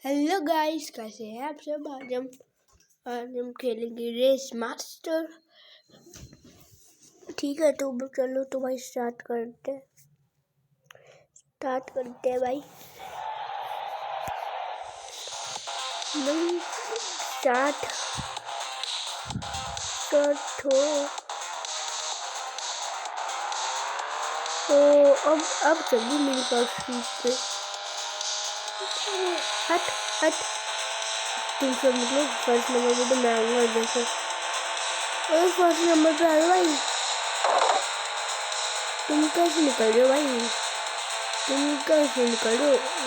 Hello guys, कैसे हैं आप सब। आज हम खेलेंगे रेस मास्टर। ठीक है, तो चलो तो भाई स्टार्ट करते हैं भाई। नहीं स्टार्ट हो। तो अब चलिए मेरे पास पे हट तुम सब निकलो। फर्स्ट नंबर पे तो मैं आऊँगा। देखो फर्स्ट नंबर पे आ रहे भाई। तुम कैसे निकल रहे हो भाई?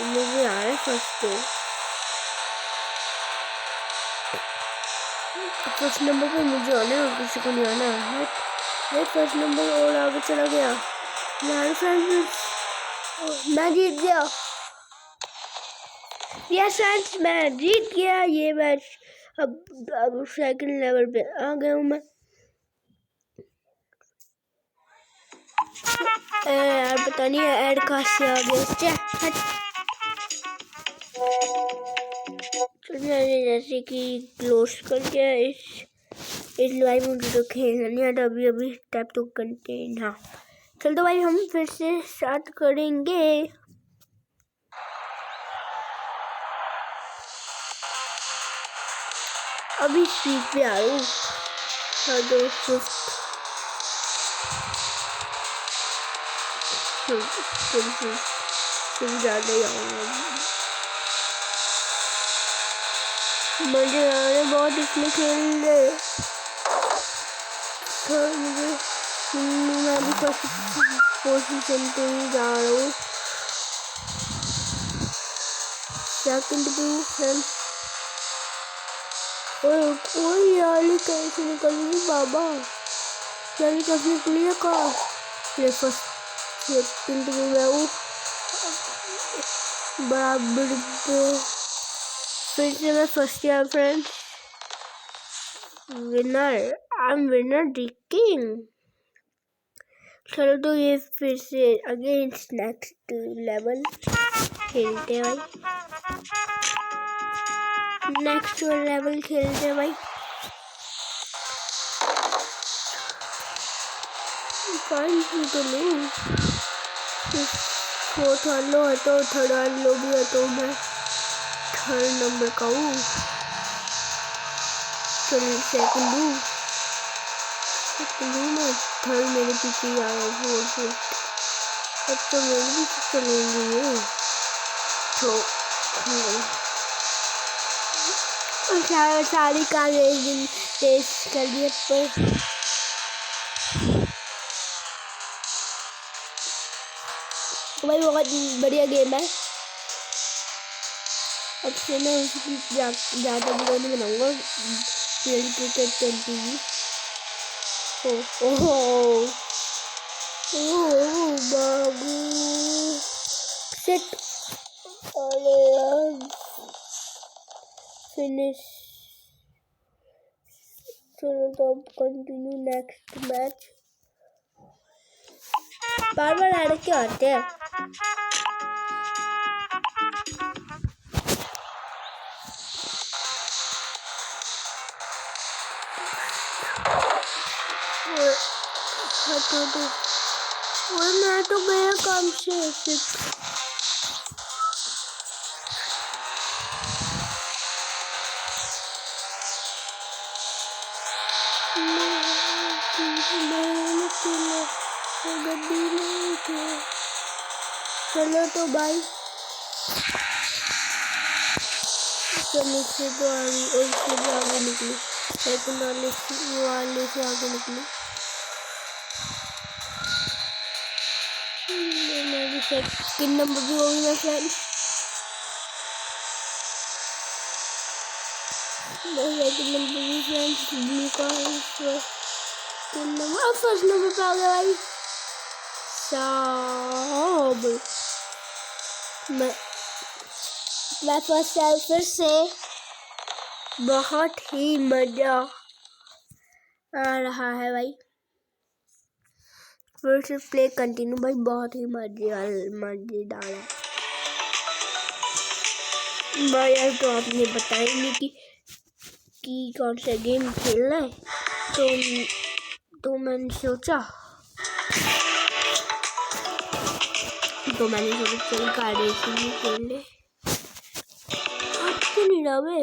मुझे आ रहा है फर्स्ट नंबर पे मुझे आना है और किसी को नहीं आना है। फर्स्ट नंबर और आगे चला गया। मैं जीत गया। यस फ्रेंड्स, मैं जीत गया ये मैच। अब सेकंड लेवल पे आ गया हूँ मैं। यार पता नहीं ऐड कहाँ से आ गया। जैसे कि क्लोज कर दिया इस लाइव मुझे तो खेलना नहीं आता अभी टाइप तो कंटेन। हाँ चल तो भाई हम फिर से स्टार्ट करेंगे। अभी स्पीड पे आ रहा हूँ। ज़्यादा ही आऊँगा। मजे आ रहे बहुत इसमें खेल रहे। मैं भी फर्स्ट पोजीशन पे ही जा रहा हूँ। Second position. ओए यार कैसे निकल गई बाबा। यानी कैसे निकली है कार। ये फर्स्ट सेकंड में मैं हूँ बराबर पे। फिर से मैं first year friends. Winner I am winner the king. चलो तो ये फिर से अगेंस्ट नेक्स्ट लेवल खेलते हैं भाई। नेक्स्ट लेवल खेलते हैं भाई। तो नहीं फोर्थ वालो है तो थर्ड वालो भी है तो मैं थर्ड नंबर का हूँ। चलिए सेकंड हूँ मैं। थर्ड मेरे पीछे ही आया है। अब तो मेरे भी चलेंगे ये तो सारी का टेस्ट कर दिया पर भाई बहुत बढ़िया गेम है। अब से मैं उसकी ज़्यादा वीडियो नहीं बनाऊंगा। क्रिकेट टीवी बाबू सेट फिनिश। चलो तो अब कंटिन्यू नेक्स्ट मैच। बार ऐड क्या आते हैं। और मैं तो गया काम से। चलो तो भाई नीचे तो आगे निकली। सेकंड वाले से आगे निकली। मैं भी सेकंड नंबर भी होगी मैं फ्रेंड्स। सेकंड नंबर भी फ्रेंड्स। ब्लू का सेकंड नंबर फर्स्ट नंबर पे आ गया भाई साहब। मैं फर्स्ट टाइम फिर से बहुत ही मजा आ रहा है भाई। फिर से प्ले कंटिन्यू भाई। बहुत ही मजेदार है। भाई यार तो आपने बताया नहीं कि कौन सा गेम खेलना है, तो मैंने सोचा चल कार रेसिंग ही खेल ले। क्यों नहीं रहा बे?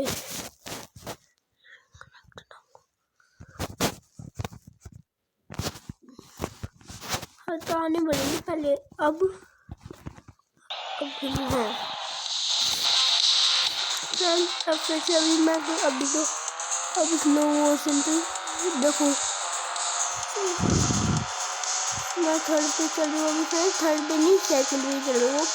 हटाने पड़ेंगे पहले। अब है फिर से अभी मैं अभी तो अब स्लो मोशन पे देखो मैं थर्ड पे चल रही हूँ। अभी फिर थर्ड पे नहीं सेकंड पे चल रही हूँ।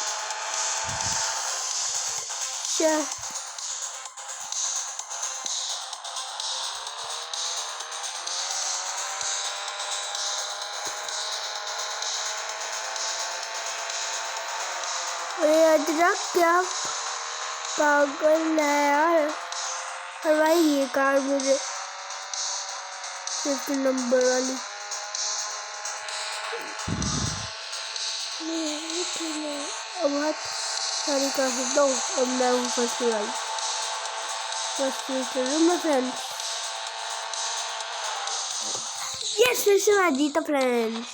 अदरक क्या पागल है यार। और भाई ये कार मुझे 5th नंबर वाली बहुत सारी कर सकता हूँ। अब मैं हूँ फर्स्ट वाली मैं फ्रेंड्स। यस फिर से मैं जीता friends.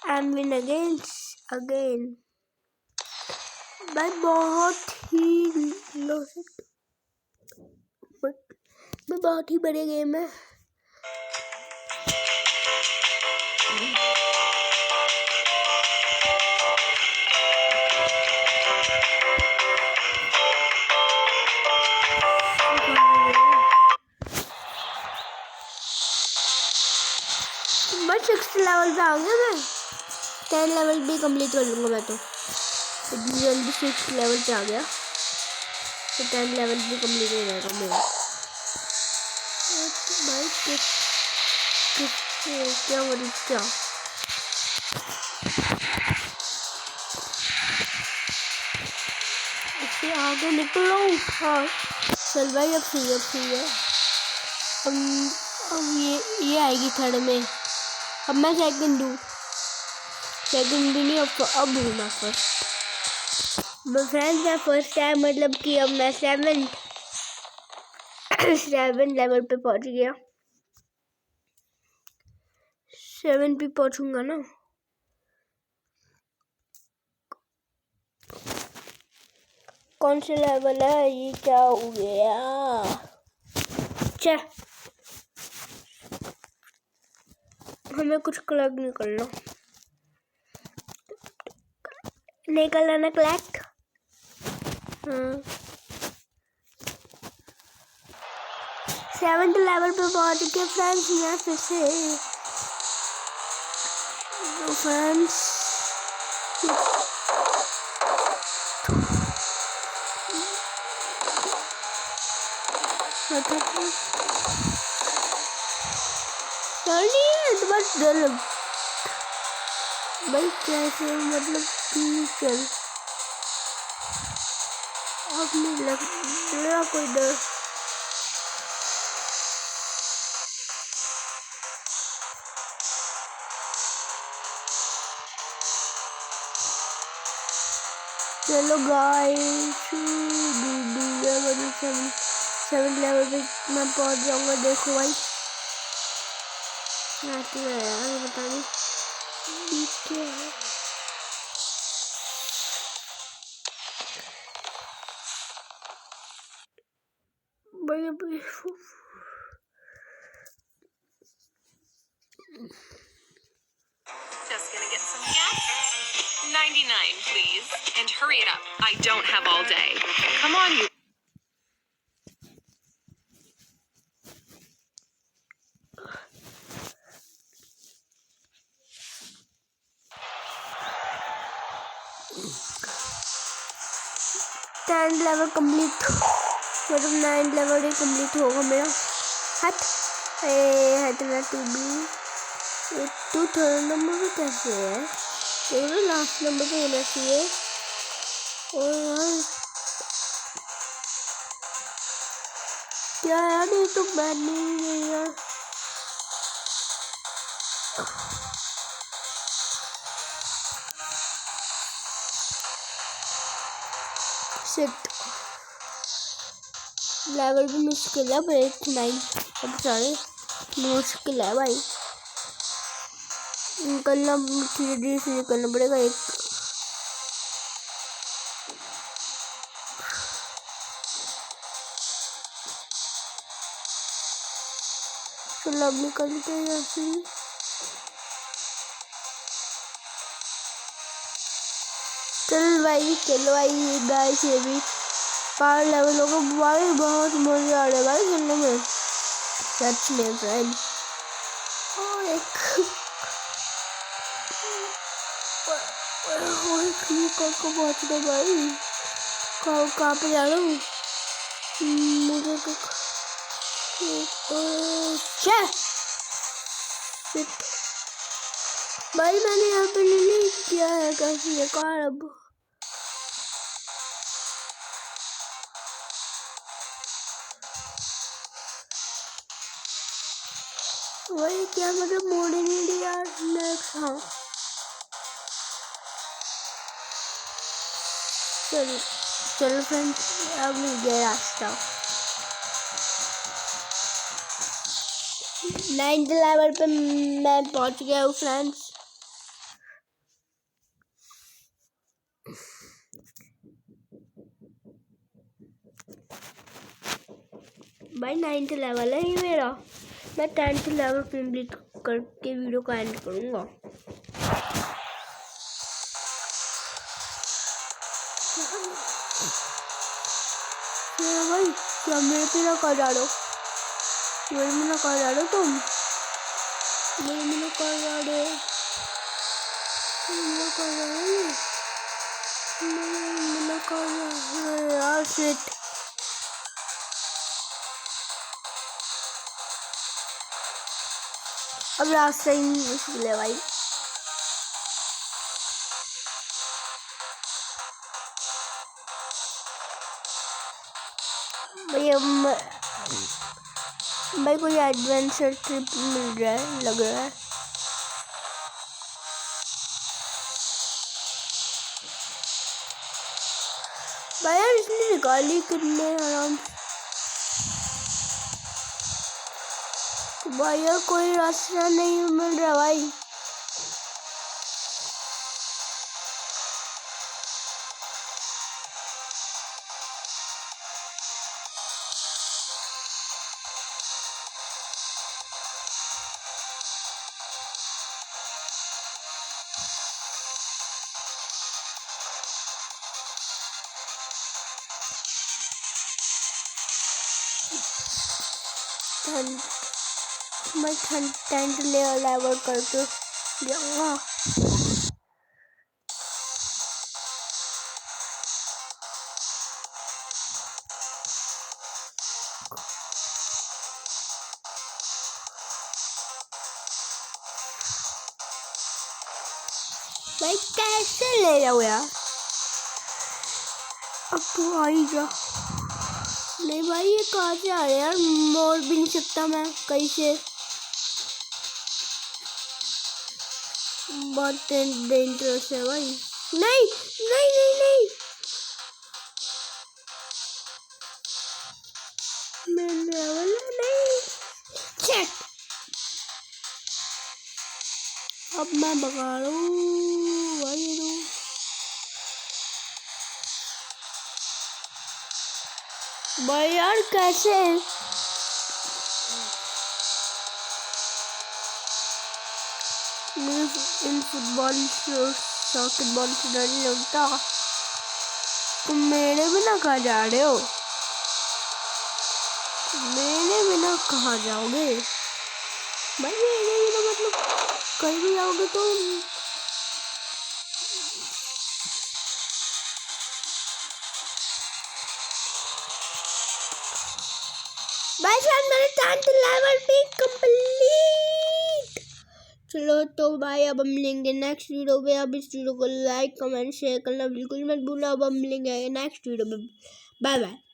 I am win again भाई। बहुत ही बड़े गेम है। मैं 6th लेवल पे आ गया। मैं 10 लेवल भी कंप्लीट कर लूँगा। मैं तो इतनी जल्दी 6th लेवल पे आ गया तो 10 लेवल भी कंप्लीट हो जाएगा मेरा। भाई क्या मतलब क्या इससे आगे निकलो। हाँ चल भाई अब सही है। अब ये आएगी थर्ड में। अब मैं सेकंड भी नहीं। अब हूँ मैं फर्स्ट। फ्रेंड्स मैं फर्स्ट टाइम मतलब कि अब मैं 7 लेवल पे पहुंच गया। 7 पे पहुंचूंगा ना। कौन से लेवल है ये? क्या हो गया? हमें कुछ कलेक्ट नहीं करना ना कलेक्ट। हाँ 7th लेवल पे पहुंच गए फ्रेंड्स। यहाँ फिर से फ्रेंड्स बस डर भाई कैसे मतलब कि चल अब नहीं लग रहा कोई डर। चलो गाइस 7 लेवल पे मैं पहुंच जाऊंगा। देखो भाई यार बता नहीं क्या है। Just gonna get some gas. 99, please. And hurry it up. I don't have all day. Come on, you. Level complete मतलब 9 लेवल ही कंप्लीट होगा मेरा। तू थर्ड नंबर पे कैसे है? तो लास्ट नंबर पे होना चाहिए। और यार क्या यार ये तो बैन नहीं है यार। शिट लेवल भी मुश्किल है, पर 89 अब सारे मुश्किल है भाई। निकलना धीरे धीरे से निकलना पड़ेगा। एक चलो अब निकलते हैं यहाँ से। चलो भाई गाइस, ये भी 5 लेवलों को भाई बहुत मजा आ रहा है भाई खेलने में, सच में फ्रेंड। और एक पहुंच गए भाई। कहाँ पे जा रहा हूँ मुझे भाई, मैंने यहाँ पे नहीं किया है कैसे कार। अब वही क्या मतलब मोड़ ही नहीं दिया नेक्स्ट। हाँ चलो फ्रेंड्स, अब मिल गया रास्ता। 9th लेवल पे मैं पहुंच गया हूँ फ्रेंड्स। भाई 9th लेवल है ये मेरा। मैं 10th लेवल कंप्लीट करके वीडियो को एंड करूँगा। भाई क्या मेरे पे ना कर डालो, मेरे में ना कर डालो तुम, मेरे में ना कर डालो, यार शिट। अब रास्ता ही मुश्किल है भाई। भाई कोई एडवेंचर ट्रिप मिल रहा है लग रहा है। भाई यार इसने निकाली कितने आराम से। भाई यार कोई रास्ता नहीं मिल रहा भाई। मैं 10th लेवल करके जाऊंगा। भाई कैसे ले जाऊँ यार, अब तो आ ही जा। नहीं भाई ये कहाँ से आ रहा है यार, मोड़ भी नहीं सकता मैं कहीं से। बहुत डेंजरस है भाई। नहीं नहीं नहीं नहीं, मेरे वाला नहीं। चेक अब मैं भगा रहा हूँ भाई। भाई यार कैसे मुझे इन फुटबॉल सॉकेटबॉल से डर नहीं लगता। तुम मेरे बिना कहाँ जा रहे हो, मेरे बिना कहाँ जाओगे भाई, मेरे बिना मतलब कहीं भी जाओगे तुम। भाई शायद मेरे 10th लेवल भी कंप्लीट। चलो तो भाई अब हम मिलेंगे नेक्स्ट वीडियो में। अब इस वीडियो को लाइक कमेंट शेयर करना बिल्कुल मत भूलना। अब हम मिलेंगे नेक्स्ट वीडियो में। Bye bye.